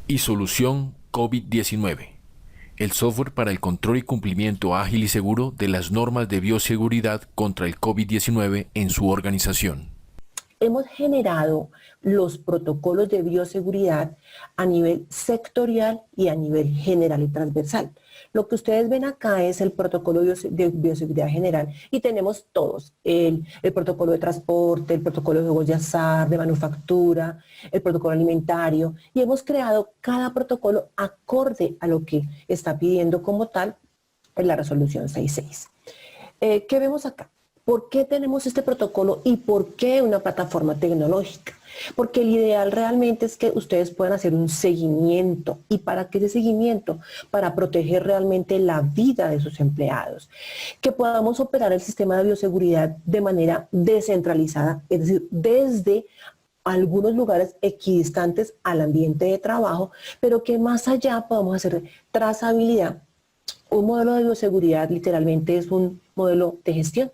y solución COVID-19. El software para el control y cumplimiento ágil y seguro de las normas de bioseguridad contra el COVID-19 en su organización. Hemos generado los protocolos de bioseguridad a nivel sectorial y a nivel general y transversal. Lo que ustedes ven acá es el protocolo de bioseguridad general y tenemos todos, el protocolo de transporte, el protocolo de juegos de azar, de manufactura, el protocolo alimentario, y hemos creado cada protocolo acorde a lo que está pidiendo como tal en la resolución 66. ¿Qué vemos acá? ¿Por qué tenemos este protocolo y por qué una plataforma tecnológica? Porque el ideal realmente es que ustedes puedan hacer un seguimiento. ¿Y para qué ese seguimiento? Para proteger realmente la vida de sus empleados. Que podamos operar el sistema de bioseguridad de manera descentralizada, es decir, desde algunos lugares equidistantes al ambiente de trabajo, pero que más allá podamos hacer trazabilidad. Un modelo de bioseguridad literalmente es un modelo de gestión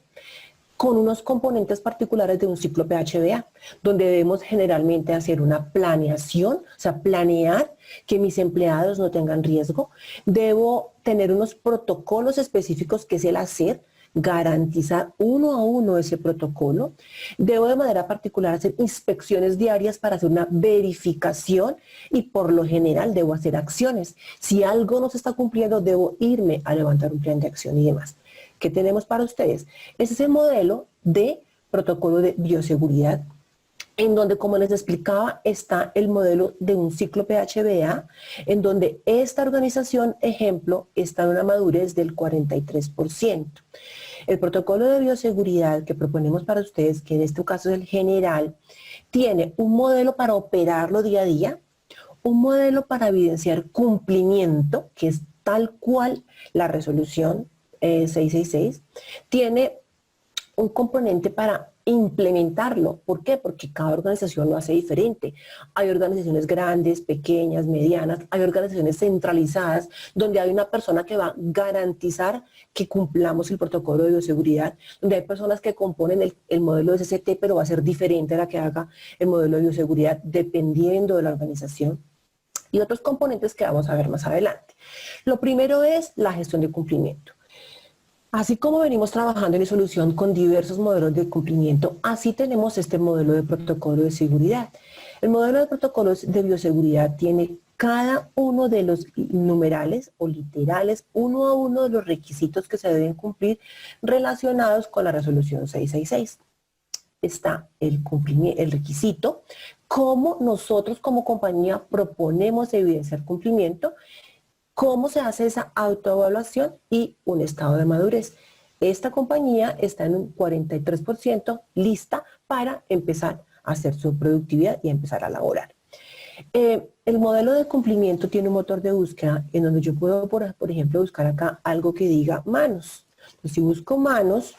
con unos componentes particulares de un ciclo PHBA, donde debemos generalmente hacer una planeación, o sea, planear que mis empleados no tengan riesgo. Debo tener unos protocolos específicos, que es el hacer, garantizar uno a uno ese protocolo. Debo de manera particular hacer inspecciones diarias para hacer una verificación y por lo general debo hacer acciones. Si algo no se está cumpliendo, debo irme a levantar un plan de acción y demás. ¿Qué tenemos para ustedes? Ese es el modelo de protocolo de bioseguridad, en donde, como les explicaba, está el modelo de un ciclo PHBA, en donde esta organización, ejemplo, está en una madurez del 43%. El protocolo de bioseguridad que proponemos para ustedes, que en este caso es el general, tiene un modelo para operarlo día a día, un modelo para evidenciar cumplimiento, que es tal cual la resolución 666, tiene un componente para implementarlo. ¿Por qué? Porque cada organización lo hace diferente. Hay organizaciones grandes, pequeñas, medianas, hay organizaciones centralizadas donde hay una persona que va a garantizar que cumplamos el protocolo de bioseguridad, donde hay personas que componen el modelo de SCT, pero va a ser diferente a la que haga el modelo de bioseguridad dependiendo de la organización. Y otros componentes que vamos a ver más adelante. Lo primero es la gestión de cumplimiento. Así como venimos trabajando en solución con diversos modelos de cumplimiento, así tenemos este modelo de protocolo de seguridad. El modelo de protocolos de bioseguridad tiene cada uno de los numerales o literales, uno a uno de los requisitos que se deben cumplir relacionados con la resolución 666. Está el requisito, cómo nosotros como compañía proponemos evidenciar cumplimiento, cómo se hace esa autoevaluación y un estado de madurez. Esta compañía está en un 43% lista para empezar a hacer su productividad y empezar a laborar. El modelo de cumplimiento tiene un motor de búsqueda en donde yo puedo, por ejemplo, buscar acá algo que diga manos. Entonces, si busco manos,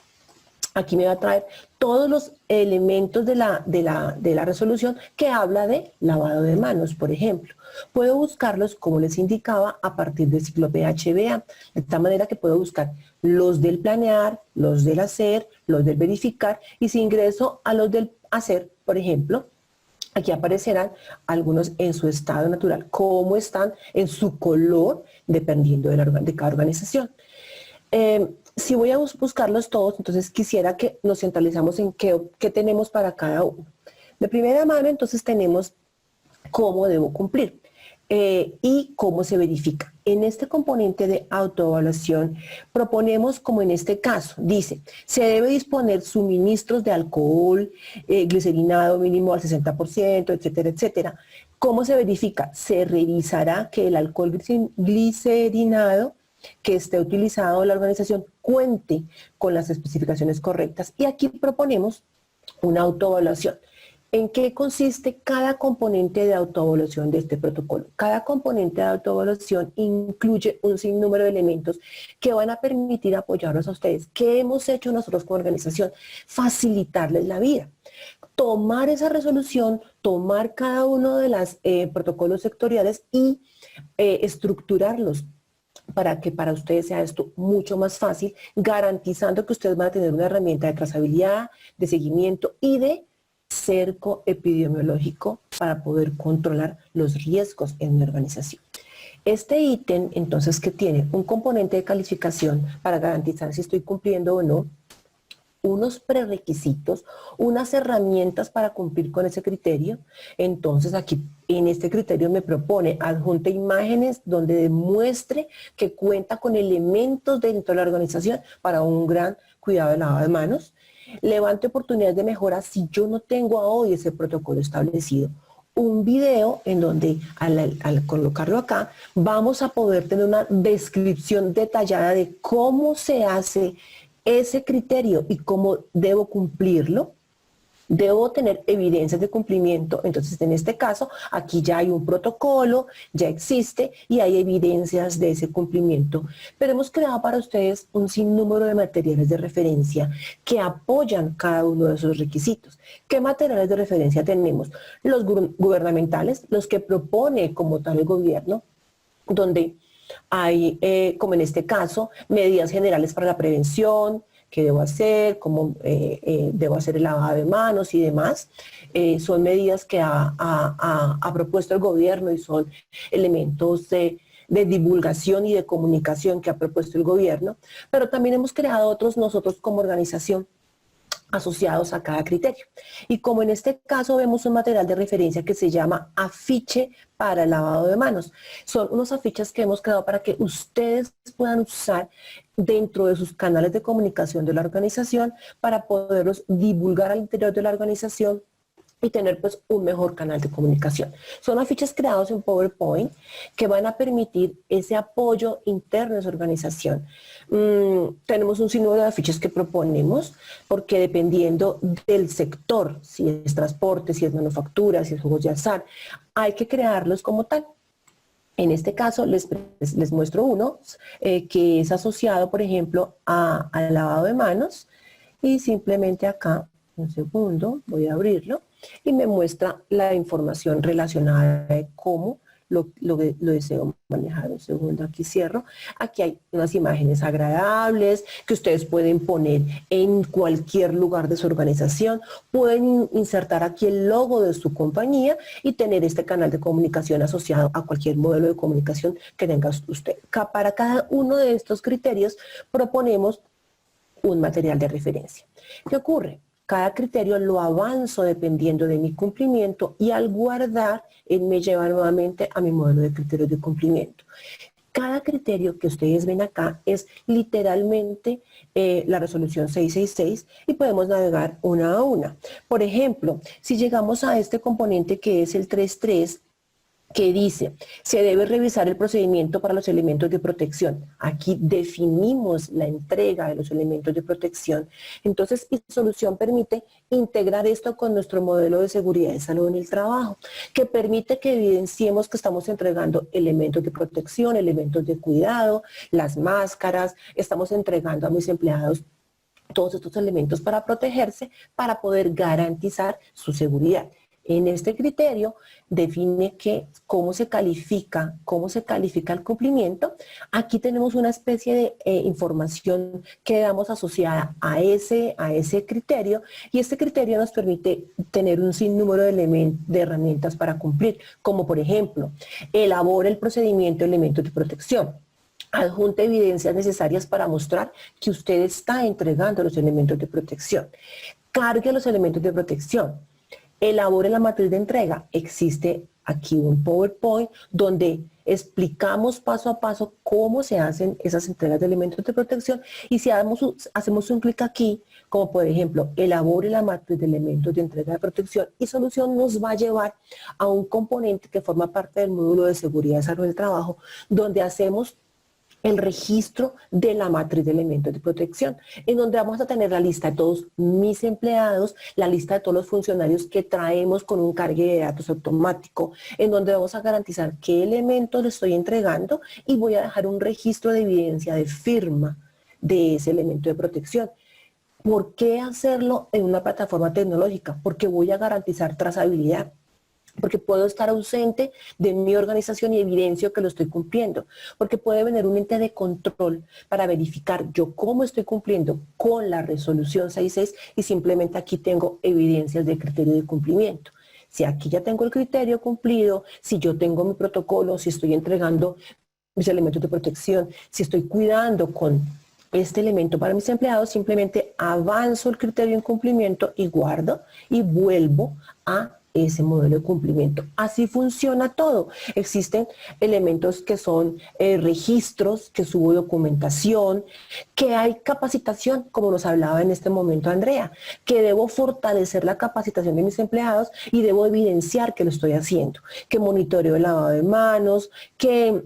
aquí me va a traer todos los elementos de la resolución que habla de lavado de manos, por ejemplo. Puedo buscarlos, como les indicaba, a partir del ciclo PHBA, de tal manera que puedo buscar los del planear, los del hacer, los del verificar, y si ingreso a los del hacer, por ejemplo, aquí aparecerán algunos en su estado natural, cómo están en su color, dependiendo de cada organización. Si voy a buscarlos todos, entonces quisiera que nos centralizamos en qué tenemos para cada uno. De primera mano, entonces tenemos cómo debo cumplir y cómo se verifica. En este componente de autoevaluación proponemos, como en este caso, dice, se debe disponer suministros de alcohol, glicerinado mínimo al 60%, etcétera, etcétera. ¿Cómo se verifica? Se revisará que el alcohol glicerinado que esté utilizado en la organización cuente con las especificaciones correctas. Y aquí proponemos una autoevaluación. ¿En qué consiste cada componente de autoevaluación de este protocolo? Cada componente de autoevaluación incluye un sinnúmero de elementos que van a permitir apoyarlos a ustedes. ¿Qué hemos hecho nosotros como organización? Facilitarles la vida. Tomar esa resolución, tomar cada uno de los protocolos sectoriales y estructurarlos para que para ustedes sea esto mucho más fácil, garantizando que ustedes van a tener una herramienta de trazabilidad, de seguimiento y de cerco epidemiológico para poder controlar los riesgos en mi organización. Este ítem, entonces, que tiene un componente de calificación para garantizar si estoy cumpliendo o no, unos prerequisitos, unas herramientas para cumplir con ese criterio. Entonces aquí en este criterio me propone adjunte imágenes donde demuestre que cuenta con elementos dentro de la organización para un gran cuidado de lavado de manos. Levante oportunidades de mejora si yo no tengo a hoy ese protocolo establecido. Un video en donde al colocarlo acá vamos a poder tener una descripción detallada de cómo se hace ese criterio y cómo debo cumplirlo. Debo tener evidencias de cumplimiento. Entonces, en este caso, aquí ya hay un protocolo, ya existe y hay evidencias de ese cumplimiento. Pero hemos creado para ustedes un sinnúmero de materiales de referencia que apoyan cada uno de esos requisitos. ¿Qué materiales de referencia tenemos? Los gubernamentales, los que propone como tal el gobierno, donde hay, como en este caso, medidas generales para la prevención, qué debo hacer, cómo debo hacer el lavado de manos y demás. Son medidas que ha propuesto el gobierno y son elementos de divulgación y de comunicación que ha propuesto el gobierno, pero también hemos creado otros nosotros como organización asociados a cada criterio. Y como en este caso vemos un material de referencia que se llama afiche para el lavado de manos. Son unos afiches que hemos creado para que ustedes puedan usar dentro de sus canales de comunicación de la organización para poderlos divulgar al interior de la organización y tener pues un mejor canal de comunicación. Son afiches creados en PowerPoint que van a permitir ese apoyo interno de su organización. Tenemos un sinnúmero de afiches que proponemos porque dependiendo del sector, si es transporte, si es manufactura, si es juegos de azar, hay que crearlos como tal. En este caso les muestro uno que es asociado, por ejemplo, al lavado de manos y simplemente acá, un segundo, voy a abrirlo y me muestra la información relacionada de cómo lo deseo manejar. Un segundo, aquí cierro. Aquí hay unas imágenes agradables que ustedes pueden poner en cualquier lugar de su organización. Pueden insertar aquí el logo de su compañía y tener este canal de comunicación asociado a cualquier modelo de comunicación que tenga usted. Para cada uno de estos criterios proponemos un material de referencia. ¿Qué ocurre? Cada criterio lo avanzo dependiendo de mi cumplimiento y al guardar, él me lleva nuevamente a mi modelo de criterios de cumplimiento. Cada criterio que ustedes ven acá es literalmente la resolución 666 y podemos navegar una a una. Por ejemplo, si llegamos a este componente que es el 3.3, que dice, se debe revisar el procedimiento para los elementos de protección. Aquí definimos la entrega de los elementos de protección. Entonces, solución permite integrar esto con nuestro modelo de seguridad y salud en el trabajo, que permite que evidenciemos que estamos entregando elementos de protección, elementos de cuidado, las máscaras, estamos entregando a mis empleados todos estos elementos para protegerse, para poder garantizar su seguridad. En este criterio define cómo se califica el cumplimiento. Aquí tenemos una especie de información que damos asociada a ese criterio y este criterio nos permite tener un sinnúmero de herramientas para cumplir, como por ejemplo, elabora el procedimiento de elementos de protección. Adjunta evidencias necesarias para mostrar que usted está entregando los elementos de protección. Cargue los elementos de protección. Elabore la matriz de entrega. Existe aquí un PowerPoint donde explicamos paso a paso cómo se hacen esas entregas de elementos de protección y si hacemos un clic aquí, como por ejemplo, elabore la matriz de elementos de entrega de protección y solución nos va a llevar a un componente que forma parte del módulo de seguridad y salud del trabajo, donde hacemos el registro de la matriz de elementos de protección, en donde vamos a tener la lista de todos mis empleados, la lista de todos los funcionarios que traemos con un cargue de datos automático, en donde vamos a garantizar qué elementos le estoy entregando y voy a dejar un registro de evidencia de firma de ese elemento de protección. ¿Por qué hacerlo en una plataforma tecnológica? Porque voy a garantizar trazabilidad. Porque puedo estar ausente de mi organización y evidencio que lo estoy cumpliendo, porque puede venir un ente de control para verificar yo cómo estoy cumpliendo con la resolución 66 y simplemente aquí tengo evidencias de criterio de cumplimiento. Si aquí ya tengo el criterio cumplido, si yo tengo mi protocolo, si estoy entregando mis elementos de protección, si estoy cuidando con este elemento para mis empleados, simplemente avanzo el criterio en cumplimiento y guardo y vuelvo a ese modelo de cumplimiento. Así funciona todo. Existen elementos que son registros, que subo documentación, que hay capacitación, como nos hablaba en este momento Andrea, que debo fortalecer la capacitación de mis empleados y debo evidenciar que lo estoy haciendo, que monitoreo el lavado de manos, que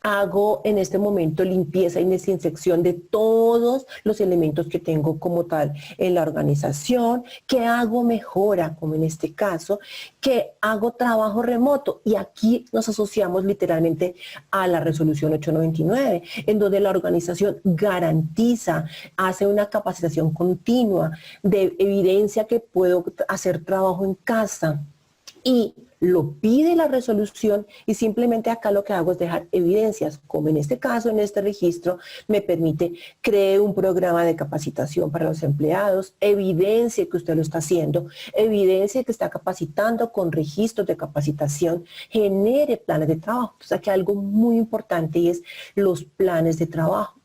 hago en este momento limpieza y desinfección de todos los elementos que tengo como tal en la organización, que hago mejora, como en este caso, que hago trabajo remoto. Y aquí nos asociamos literalmente a la resolución 899, en donde la organización garantiza, hace una capacitación continua de evidencia que puedo hacer trabajo en casa. Y lo pide la resolución y simplemente acá lo que hago es dejar evidencias, como en este caso, en este registro, me permite crear un programa de capacitación para los empleados, evidencia que usted lo está haciendo, evidencia que está capacitando con registros de capacitación, genere planes de trabajo. Entonces aquí hay algo muy importante y es los planes de trabajo.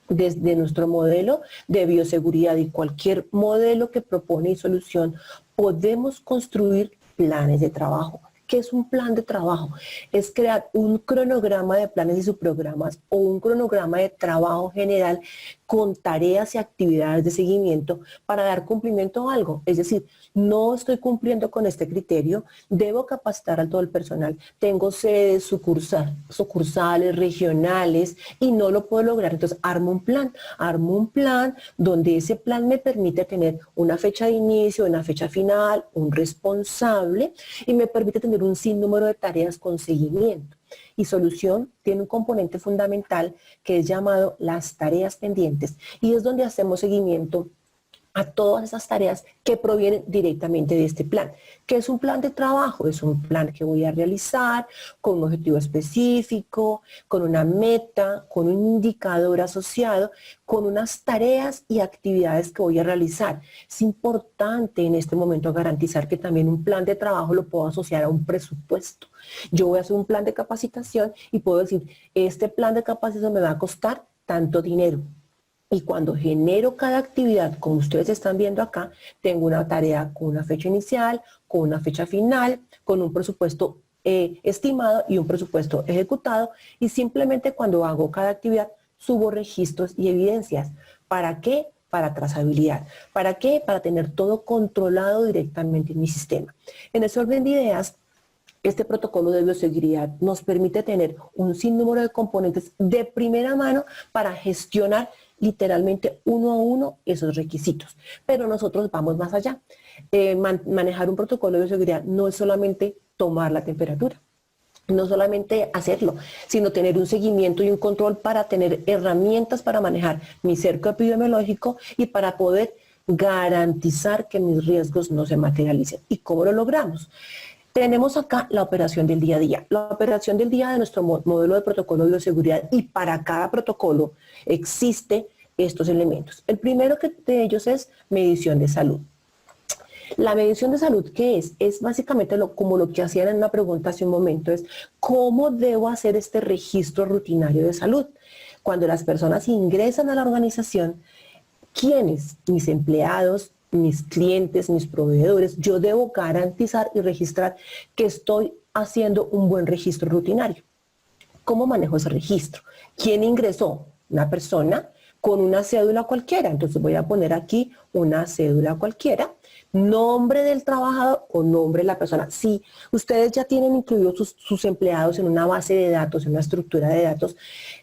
Desde nuestro modelo de bioseguridad y cualquier modelo que propone y solución, podemos construir planes de trabajo. ¿Qué es un plan de trabajo? Es crear un cronograma de planes y subprogramas o un cronograma de trabajo general con tareas y actividades de seguimiento para dar cumplimiento a algo. Es decir, no estoy cumpliendo con este criterio, debo capacitar a todo el personal. Tengo sedes, sucursales, regionales y no lo puedo lograr. Entonces armo un plan donde ese plan me permite tener una fecha de inicio, una fecha final, un responsable y me permite tener un sinnúmero de tareas con seguimiento. Y solución tiene un componente fundamental que es llamado las tareas pendientes y es donde hacemos seguimiento a todas esas tareas que provienen directamente de este plan. ¿Qué es un plan de trabajo? Es un plan que voy a realizar con un objetivo específico, con una meta, con un indicador asociado, con unas tareas y actividades que voy a realizar. Es importante en este momento garantizar que también un plan de trabajo lo puedo asociar a un presupuesto. Yo voy a hacer un plan de capacitación y puedo decir, este plan de capacitación me va a costar tanto dinero. Y cuando genero cada actividad, como ustedes están viendo acá, tengo una tarea con una fecha inicial, con una fecha final, con un presupuesto estimado y un presupuesto ejecutado. Y simplemente cuando hago cada actividad, subo registros y evidencias. ¿Para qué? Para trazabilidad. ¿Para qué? Para tener todo controlado directamente en mi sistema. En ese orden de ideas, este protocolo de bioseguridad nos permite tener un sinnúmero de componentes de primera mano para gestionar literalmente uno a uno esos requisitos. Pero nosotros vamos más allá. Manejar un protocolo de bioseguridad no es solamente tomar la temperatura, no solamente hacerlo, sino tener un seguimiento y un control para tener herramientas para manejar mi cerco epidemiológico y para poder garantizar que mis riesgos no se materialicen. ¿Y cómo lo logramos? Tenemos acá la operación del día a día. La operación del día de nuestro modelo de protocolo de bioseguridad y para cada protocolo existe estos elementos. El primero de ellos es medición de salud. La medición de salud, ¿qué es? Es básicamente como lo que hacían en una pregunta hace un momento, es ¿cómo debo hacer este registro rutinario de salud? Cuando las personas ingresan a la organización, ¿quiénes? Mis empleados, mis clientes, mis proveedores, yo debo garantizar y registrar que estoy haciendo un buen registro rutinario. ¿Cómo manejo ese registro? ¿Quién ingresó? Una persona con una cédula cualquiera. Entonces voy a poner aquí una cédula cualquiera, nombre del trabajador o nombre de la persona. Si ustedes ya tienen incluidos sus empleados en una base de datos, en una estructura de datos,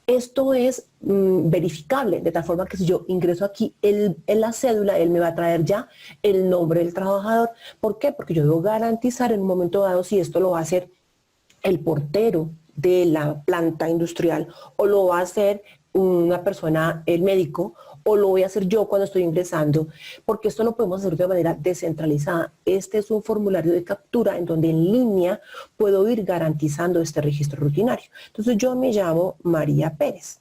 esto es verificable, de tal forma que si yo ingreso aquí en la cédula, él me va a traer ya el nombre del trabajador. ¿Por qué? Porque yo debo garantizar en un momento dado si esto lo va a hacer el portero de la planta industrial o lo va a hacer una persona, el médico, o lo voy a hacer yo cuando estoy ingresando, porque esto lo podemos hacer de manera descentralizada. Este es un formulario de captura en donde en línea puedo ir garantizando este registro rutinario. Entonces yo me llamo María Pérez.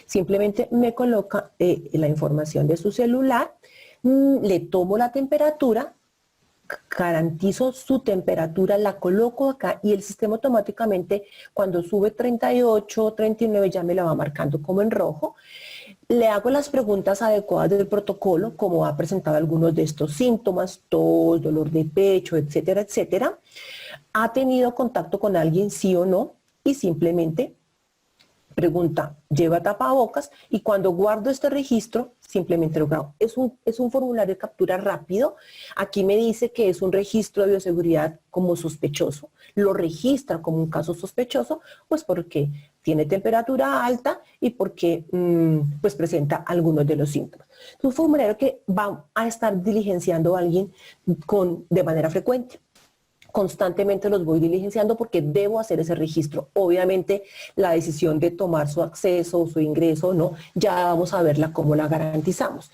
Simplemente me coloca la información de su celular, le tomo la temperatura garantizo su temperatura, la coloco acá y el sistema automáticamente cuando sube 38, 39 ya me la va marcando como en rojo. Le hago las preguntas adecuadas del protocolo, como ha presentado algunos de estos síntomas, tos, dolor de pecho, etcétera, etcétera. ¿Ha tenido contacto con alguien, sí o no? Y simplemente pregunta, ¿lleva tapabocas? Y cuando guardo este registro, simplemente lo grabo. Es un formulario de captura rápido. Aquí me dice que es un registro de bioseguridad como sospechoso. Lo registra como un caso sospechoso, pues porque tiene temperatura alta y porque pues presenta algunos de los síntomas. Es un formulario que va a estar diligenciando a alguien de manera frecuente. Constantemente los voy diligenciando porque debo hacer ese registro. Obviamente la decisión de tomar su acceso, su ingreso, no, ya vamos a verla cómo la garantizamos.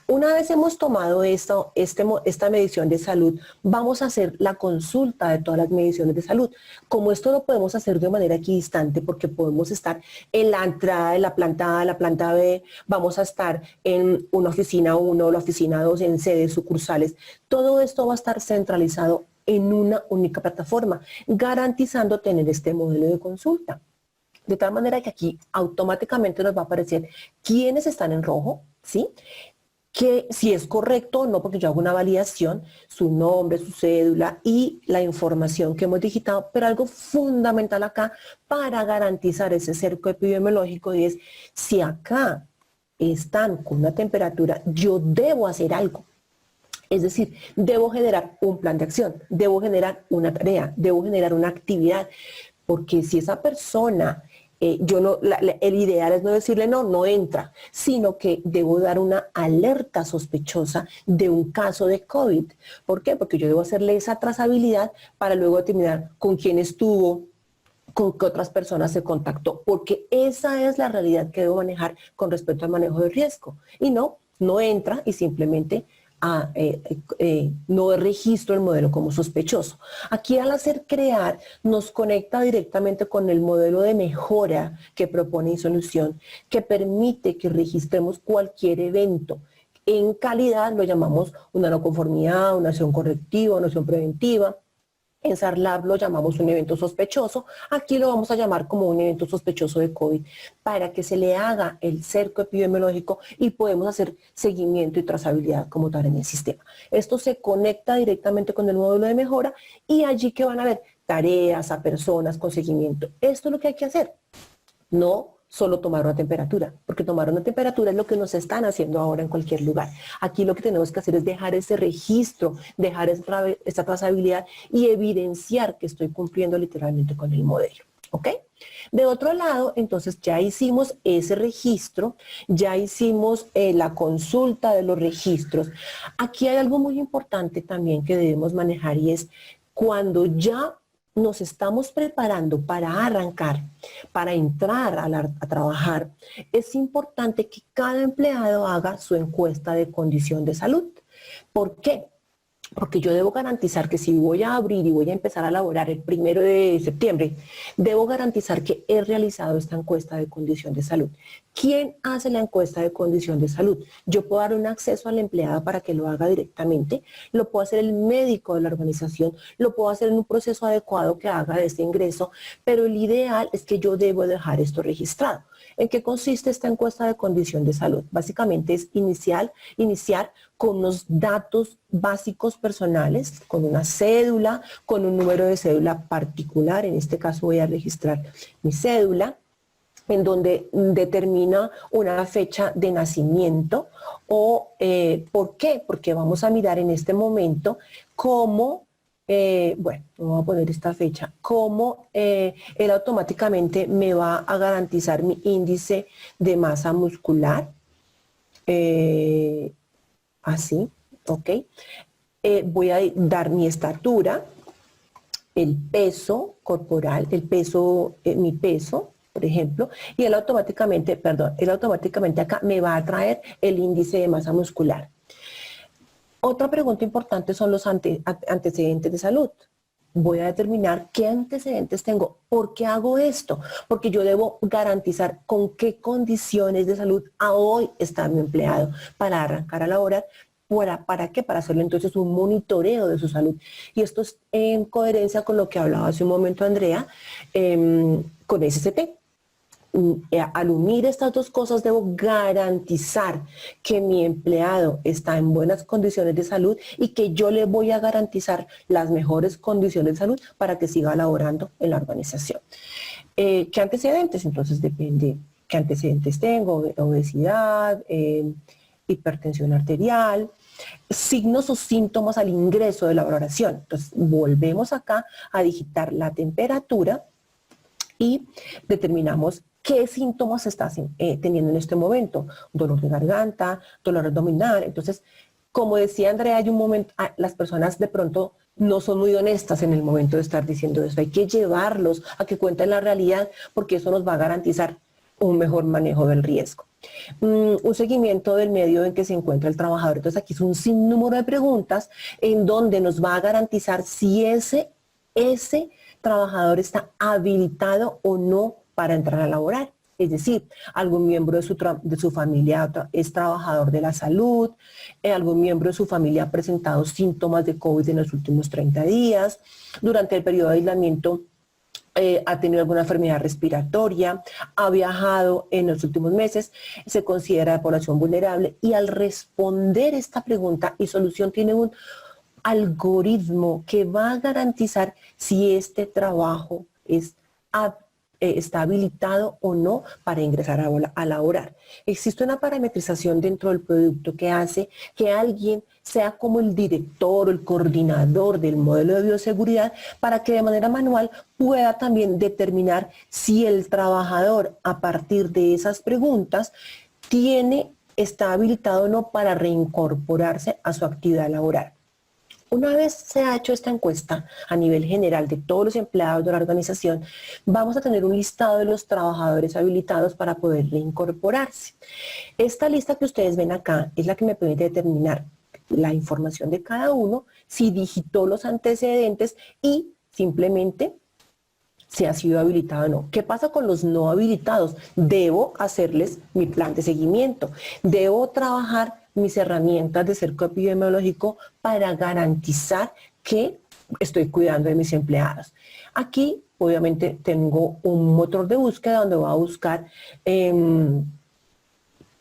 Una vez hemos tomado esta medición de salud, vamos a hacer la consulta de todas las mediciones de salud. Como esto lo podemos hacer de manera equidistante porque podemos estar en la entrada de la planta A, la planta B, vamos a estar en una oficina 1, la oficina 2, en sedes sucursales. Todo esto va a estar centralizado en una única plataforma, garantizando tener este modelo de consulta. De tal manera que aquí automáticamente nos va a aparecer quiénes están en rojo, ¿sí? Que si es correcto o no, porque yo hago una validación, su nombre, su cédula y la información que hemos digitado, pero algo fundamental acá para garantizar ese cerco epidemiológico es si acá están con una temperatura, yo debo hacer algo. Es decir, debo generar un plan de acción, debo generar una tarea, debo generar una actividad, porque si esa persona, el ideal es no decirle no, no entra, sino que debo dar una alerta sospechosa de un caso de COVID. ¿Por qué? Porque yo debo hacerle esa trazabilidad para luego determinar con quién estuvo, con qué otras personas se contactó, porque esa es la realidad que debo manejar con respecto al manejo de riesgo. Y no entra y simplemente no registro el modelo como sospechoso. Aquí al hacer crear nos conecta directamente con el modelo de mejora que propone Insolución, que permite que registremos cualquier evento. En calidad lo llamamos una no conformidad, una acción correctiva, una acción preventiva. En SARLAB lo llamamos un evento sospechoso, aquí lo vamos a llamar como un evento sospechoso de COVID, para que se le haga el cerco epidemiológico y podemos hacer seguimiento y trazabilidad como tal en el sistema. Esto se conecta directamente con el módulo de mejora y allí que van a ver tareas a personas con seguimiento. Esto es lo que hay que hacer, no solo tomar una temperatura, porque tomar una temperatura es lo que nos están haciendo ahora en cualquier lugar. Aquí lo que tenemos que hacer es dejar ese registro, dejar esta trazabilidad y evidenciar que estoy cumpliendo literalmente con el modelo. ¿Ok? De otro lado, entonces ya hicimos ese registro, ya hicimos la consulta de los registros. Aquí hay algo muy importante también que debemos manejar y es cuando ya nos estamos preparando para arrancar, para entrar a trabajar, es importante que cada empleado haga su encuesta de condición de salud. ¿Por qué? Porque yo debo garantizar que si voy a abrir y voy a empezar a laborar el 1 de septiembre, debo garantizar que he realizado esta encuesta de condición de salud. ¿Quién hace la encuesta de condición de salud? Yo puedo dar un acceso a la empleada para que lo haga directamente, lo puedo hacer el médico de la organización, lo puedo hacer en un proceso adecuado que haga de este ingreso, pero el ideal es que yo debo dejar esto registrado. ¿En qué consiste esta encuesta de condición de salud? Básicamente es iniciar con unos datos básicos personales, con una cédula, con un número de cédula particular. En este caso voy a registrar mi cédula, en donde determina una fecha de nacimiento o ¿por qué? Porque vamos a mirar en este momento cómo, bueno, voy a poner esta fecha, cómo él automáticamente me va a garantizar mi índice de masa muscular, así, ¿ok? Voy a dar mi estatura, el peso corporal, mi peso, por ejemplo, y él automáticamente acá me va a traer el índice de masa muscular. Otra pregunta importante son los antecedentes de salud. Voy a determinar qué antecedentes tengo. ¿Por qué hago esto? Porque yo debo garantizar con qué condiciones de salud a hoy está mi empleado para arrancar a laborar, ¿Para qué? Para hacerle entonces un monitoreo de su salud. Y esto es en coherencia con lo que hablaba hace un momento Andrea, con SST. Al unir estas dos cosas debo garantizar que mi empleado está en buenas condiciones de salud y que yo le voy a garantizar las mejores condiciones de salud para que siga laborando en la organización. ¿Qué antecedentes? Entonces depende qué antecedentes tengo: obesidad, hipertensión arterial, signos o síntomas al ingreso de la valoración. Entonces volvemos acá a digitar la temperatura y determinamos qué síntomas estás teniendo en este momento: dolor de garganta, dolor abdominal. Entonces, como decía Andrea, hay un momento, las personas de pronto no son muy honestas en el momento de estar diciendo eso. Hay que llevarlos a que cuenten la realidad, porque eso nos va a garantizar un mejor manejo del riesgo. Un seguimiento del medio en que se encuentra el trabajador. Entonces, aquí es un sinnúmero de preguntas en donde nos va a garantizar si ese trabajador está habilitado o no para entrar a laborar. Es decir, algún miembro de su familia es trabajador de la salud, algún miembro de su familia ha presentado síntomas de COVID en los últimos 30 días, durante el periodo de aislamiento ha tenido alguna enfermedad respiratoria, ha viajado en los últimos meses, se considera población vulnerable. Y al responder esta pregunta y solución tiene un algoritmo que va a garantizar si este trabajo está habilitado o no para ingresar a laborar. Existe una parametrización dentro del producto que hace que alguien sea como el director o el coordinador del modelo de bioseguridad, para que de manera manual pueda también determinar si el trabajador, a partir de esas preguntas, está habilitado o no para reincorporarse a su actividad laboral. Una vez se ha hecho esta encuesta a nivel general de todos los empleados de la organización, vamos a tener un listado de los trabajadores habilitados para poder reincorporarse. Esta lista que ustedes ven acá es la que me permite determinar la información de cada uno, si digitó los antecedentes y simplemente si ha sido habilitado o no. ¿Qué pasa con los no habilitados? Debo hacerles mi plan de seguimiento, debo trabajar mis herramientas de cerco epidemiológico para garantizar que estoy cuidando de mis empleados. Aquí obviamente tengo un motor de búsqueda donde voy a buscar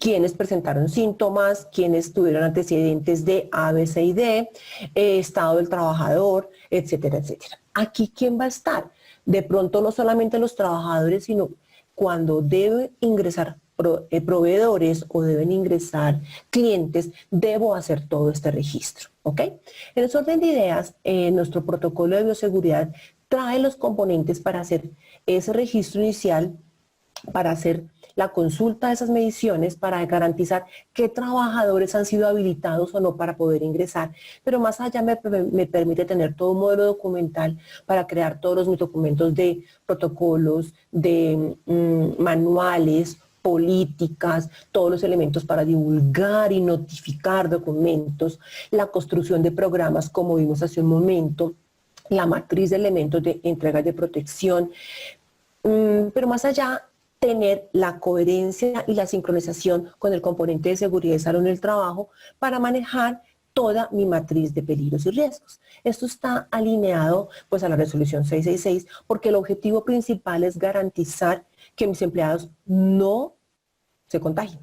quienes presentaron síntomas, quienes tuvieron antecedentes de A, B, C y D, estado del trabajador, etcétera, etcétera. Aquí, ¿quién va a estar? De pronto no solamente los trabajadores, sino cuando debe ingresar proveedores o deben ingresar clientes, debo hacer todo este registro, ¿ok? En el orden de ideas, nuestro protocolo de bioseguridad trae los componentes para hacer ese registro inicial, para hacer la consulta de esas mediciones, para garantizar qué trabajadores han sido habilitados o no para poder ingresar. Pero más allá me permite tener todo un modelo documental para crear todos mis documentos de protocolos, de manuales, políticas, todos los elementos para divulgar y notificar documentos, la construcción de programas como vimos hace un momento, la matriz de elementos de entregas de protección, pero más allá, tener la coherencia y la sincronización con el componente de seguridad y salud en el trabajo para manejar toda mi matriz de peligros y riesgos. Esto está alineado pues a la resolución 666, porque el objetivo principal es garantizar que mis empleados no se contagien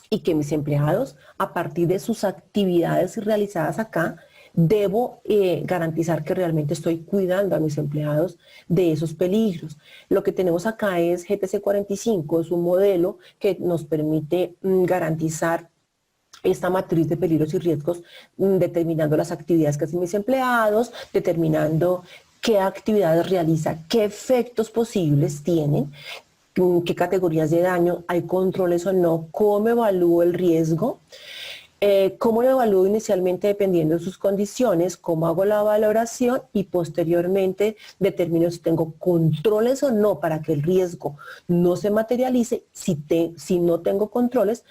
y que mis empleados, a partir de sus actividades realizadas acá, debo garantizar que realmente estoy cuidando a mis empleados de esos peligros. Lo que tenemos acá es GPC 45, es un modelo que nos permite garantizar esta matriz de peligros y riesgos, determinando las actividades que hacen mis empleados, determinando qué actividades realiza, qué efectos posibles tienen, qué categorías de daño, hay controles o no, cómo evalúo el riesgo, cómo lo evalúo inicialmente dependiendo de sus condiciones, cómo hago la valoración y posteriormente determino si tengo controles o no para que el riesgo no se materialice. Si no tengo controles,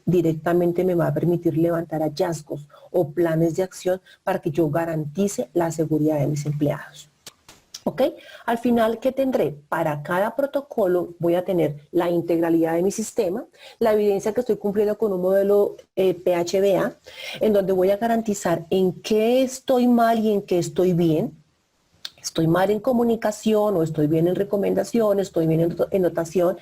directamente me va a permitir levantar hallazgos o planes de acción para que yo garantice la seguridad de mis empleados. ¿Ok? Al final, ¿qué tendré? Para cada protocolo voy a tener la integralidad de mi sistema, la evidencia que estoy cumpliendo con un modelo PHBA, en donde voy a garantizar en qué estoy mal y en qué estoy bien. Estoy mal en comunicación o estoy bien en recomendación, estoy bien en notación.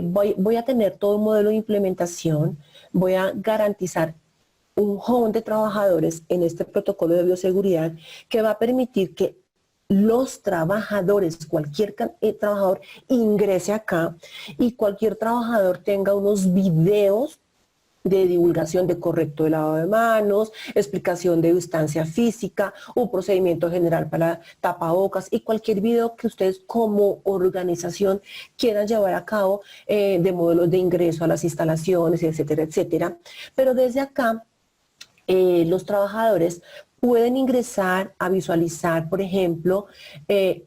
Voy a tener todo un modelo de implementación, voy a garantizar un home de trabajadores en este protocolo de bioseguridad que va a permitir que los trabajadores, cualquier trabajador ingrese acá y cualquier trabajador tenga unos videos de divulgación de correcto de lavado de manos, explicación de distancia física, un procedimiento general para tapabocas y cualquier video que ustedes como organización quieran llevar a cabo de modelos de ingreso a las instalaciones, etcétera, etcétera. Pero desde acá los trabajadores pueden ingresar a visualizar, por ejemplo,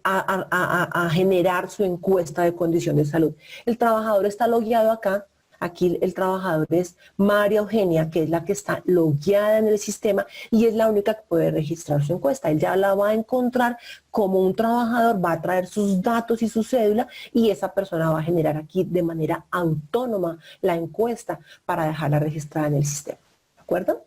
a generar su encuesta de condición de salud. El trabajador está logueado acá. Aquí el trabajador es María Eugenia, que es la que está logueada en el sistema y es la única que puede registrar su encuesta. Él ya la va a encontrar como un trabajador, va a traer sus datos y su cédula y esa persona va a generar aquí de manera autónoma la encuesta para dejarla registrada en el sistema. ¿De acuerdo?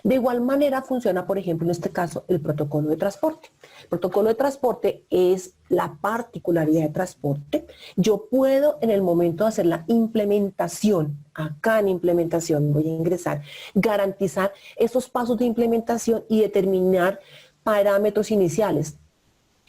De igual manera funciona, por ejemplo, en este caso, el protocolo de transporte. El protocolo de transporte es la particularidad de transporte. Yo puedo, en el momento de hacer la implementación, acá en implementación voy a ingresar, garantizar esos pasos de implementación y determinar parámetros iniciales.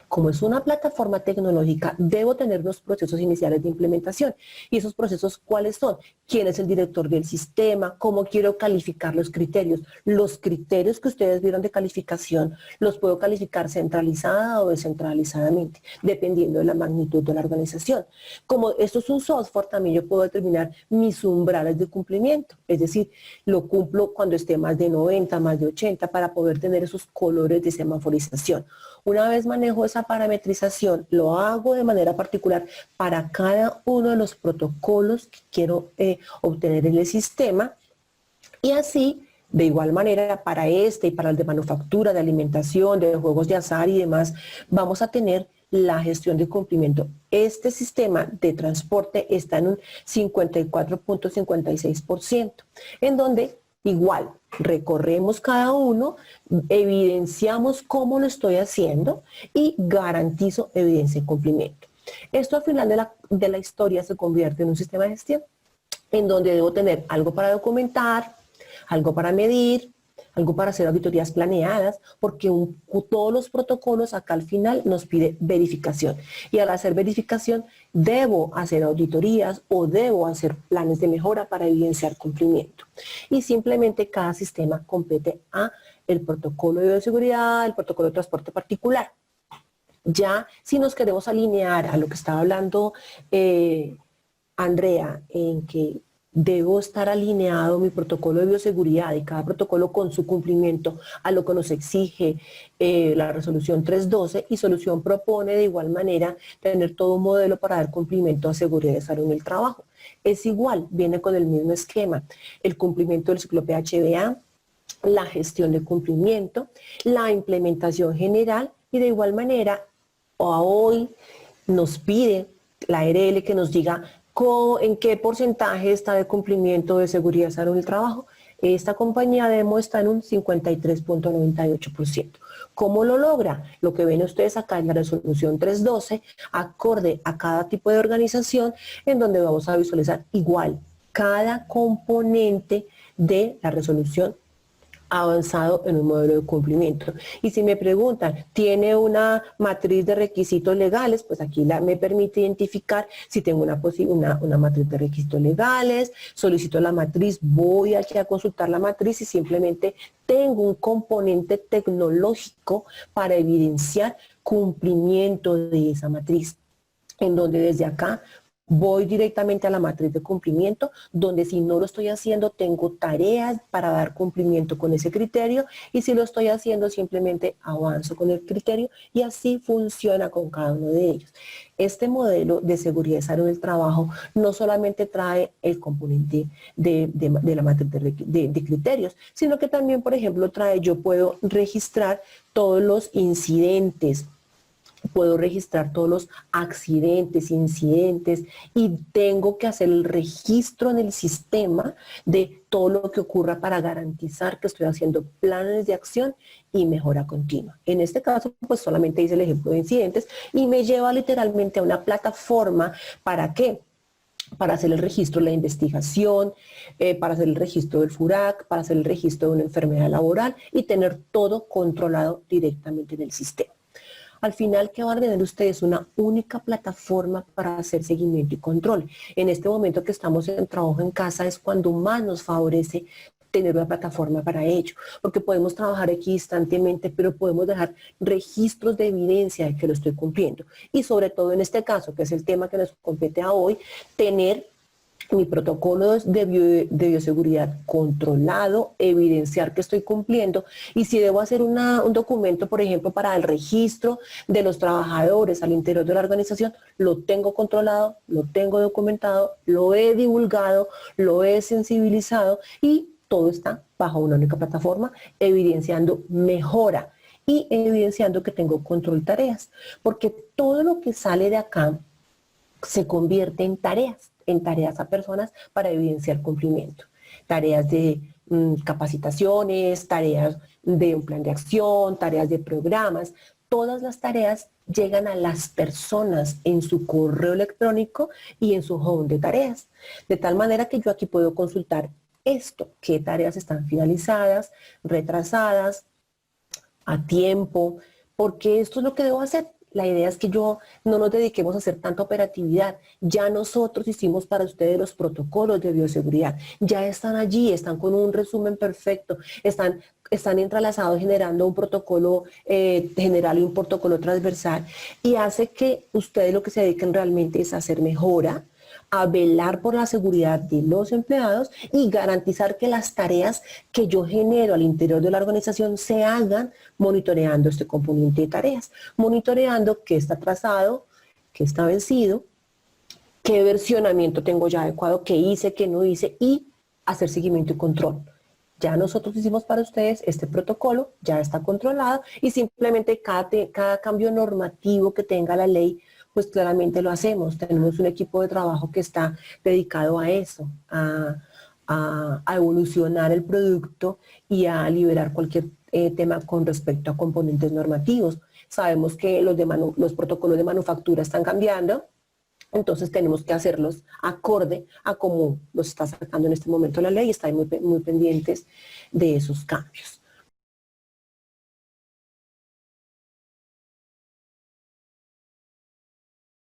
Como es una plataforma tecnológica, debo tener unos procesos iniciales de implementación. ¿Y esos procesos cuáles son? ¿Quién es el director del sistema? ¿Cómo quiero calificar los criterios? Los criterios que ustedes vieron de calificación los puedo calificar centralizada o descentralizadamente, dependiendo de la magnitud de la organización. Como esto es un software, también yo puedo determinar mis umbrales de cumplimiento. Es decir, lo cumplo cuando esté más de 90, más de 80, para poder tener esos colores de semaforización. Una vez manejo esa parametrización, lo hago de manera particular para cada uno de los protocolos que quiero obtener en el sistema y así, de igual manera, para este y para el de manufactura, de alimentación, de juegos de azar y demás, vamos a tener la gestión de cumplimiento. Este sistema de transporte está en un 54.56%, en donde igual, recorremos cada uno, evidenciamos cómo lo estoy haciendo y garantizo evidencia de cumplimiento. Esto al final de la historia se convierte en un sistema de gestión en donde debo tener algo para documentar, algo para medir, algo para hacer auditorías planeadas, porque todos los protocolos acá al final nos pide verificación. Y al hacer verificación, debo hacer auditorías o debo hacer planes de mejora para evidenciar cumplimiento. Y simplemente cada sistema compete a el protocolo de bioseguridad, el protocolo de transporte particular. Ya si nos queremos alinear a lo que estaba hablando Andrea, en que debo estar alineado mi protocolo de bioseguridad y cada protocolo con su cumplimiento a lo que nos exige la resolución 312 y solución propone de igual manera tener todo un modelo para dar cumplimiento a seguridad de salud en el trabajo. Es igual, viene con el mismo esquema, el cumplimiento del ciclo PHBA, la gestión de cumplimiento, la implementación general y de igual manera hoy nos pide la ARL que nos diga en qué porcentaje está de cumplimiento de seguridad de salud en el trabajo. Esta compañía Demo está en un 53.98%. ¿Cómo lo logra? Lo que ven ustedes acá en la resolución 312, acorde a cada tipo de organización, en donde vamos a visualizar igual cada componente de la resolución avanzado en un modelo de cumplimiento. Y si me preguntan, ¿tiene una matriz de requisitos legales? Pues aquí me permite identificar si tengo una matriz de requisitos legales, solicito la matriz, voy aquí a consultar la matriz y simplemente tengo un componente tecnológico para evidenciar cumplimiento de esa matriz, en donde desde acá voy directamente a la matriz de cumplimiento, donde si no lo estoy haciendo, tengo tareas para dar cumplimiento con ese criterio y si lo estoy haciendo, simplemente avanzo con el criterio y así funciona con cada uno de ellos. Este modelo de seguridad y salud del trabajo no solamente trae el componente de la matriz de criterios, sino que también, por ejemplo, yo puedo registrar todos los incidentes puedo registrar todos los accidentes, incidentes y tengo que hacer el registro en el sistema de todo lo que ocurra para garantizar que estoy haciendo planes de acción y mejora continua. En este caso, pues solamente hice el ejemplo de incidentes y me lleva literalmente a una plataforma. ¿Para qué? Para hacer el registro de la investigación, para hacer el registro del FURAC, para hacer el registro de una enfermedad laboral y tener todo controlado directamente en el sistema. Al final, ¿qué van a tener ustedes? Una única plataforma para hacer seguimiento y control. En este momento que estamos en trabajo en casa es cuando más nos favorece tener una plataforma para ello, porque podemos trabajar equidistantemente, pero podemos dejar registros de evidencia de que lo estoy cumpliendo. Y sobre todo en este caso, que es el tema que nos compete a hoy, tener mi protocolo de bioseguridad controlado, evidenciar que estoy cumpliendo y si debo hacer un documento, por ejemplo, para el registro de los trabajadores al interior de la organización, lo tengo controlado, lo tengo documentado, lo he divulgado, lo he sensibilizado y todo está bajo una única plataforma, evidenciando mejora y evidenciando que tengo control de tareas, porque todo lo que sale de acá se convierte en tareas a personas para evidenciar cumplimiento. Tareas de capacitaciones, tareas de un plan de acción, tareas de programas. Todas las tareas llegan a las personas en su correo electrónico y en su home de tareas. De tal manera que yo aquí puedo consultar esto, qué tareas están finalizadas, retrasadas, a tiempo, porque esto es lo que debo hacer. La idea es que no nos dediquemos a hacer tanta operatividad. Ya nosotros hicimos para ustedes los protocolos de bioseguridad. Ya están allí, están con un resumen perfecto, están entrelazados generando un protocolo general y un protocolo transversal. Y hace que ustedes lo que se dediquen realmente es a hacer mejora, a velar por la seguridad de los empleados y garantizar que las tareas que yo genero al interior de la organización se hagan monitoreando este componente de tareas, monitoreando qué está atrasado, qué está vencido, qué versionamiento tengo ya adecuado, qué hice, qué no hice y hacer seguimiento y control. Ya nosotros hicimos para ustedes este protocolo, ya está controlado y simplemente cada cambio normativo que tenga la ley, pues claramente lo hacemos. Tenemos un equipo de trabajo que está dedicado a eso, a evolucionar el producto y a liberar cualquier tema con respecto a componentes normativos. Sabemos que los protocolos de manufactura están cambiando, entonces tenemos que hacerlos acorde a cómo los está sacando en este momento la ley y estar muy pendientes de esos cambios.